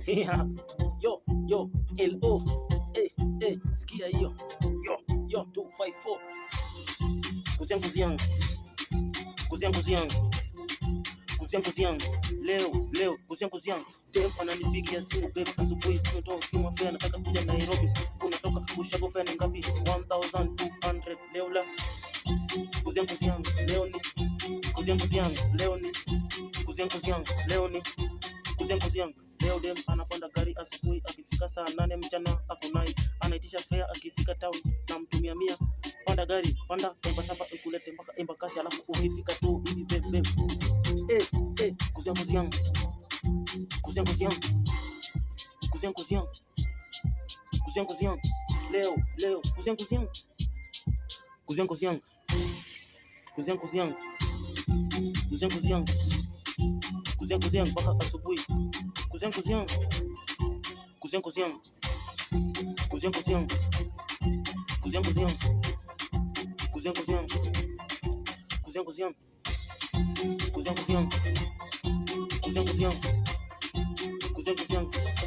Yeah. Yo, yo, LO. Sikia hiyo. Yo, 254. Kuziang. Kuziang. Leo, kuziang. Dem ananipigia simu babe, asubuhi tumetoka Kimafea, nataka kuja Nairobi. Unatoka Ushago fare ni ngapi? 1200 leo la. Kuziang. Leo ni. Kuziang. Leo ni. Kuziang. Leo dem anapanda gari asubuhi, akifika saa 8 mchana akunai. Anaitisha fare akifika town na mtumia 100. Panda gari, panda Embasava ikulete mpaka Embakasi, alafu ukifika tu hivi babe. Kuziang. Leo, kuziang. Kuziang mpaka asubuhi. Kuziang.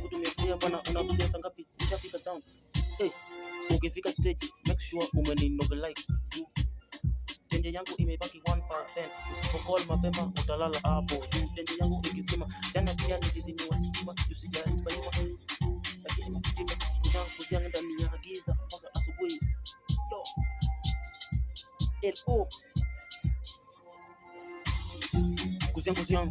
Kutumia fare bana, unakuja saa ngapi? Ushafika town. Ukifika stage make sure umeninobilize. Tenje yangu imebaki 1%. Usipocall mapema utalala hapo. Tenje yangu ikisema jana pia nilizimiwa stima, usijaribu nyuma. Lakini ukifika kuziang ndani ya giza mpaka asubuhi. Yo. LO. Kuziang.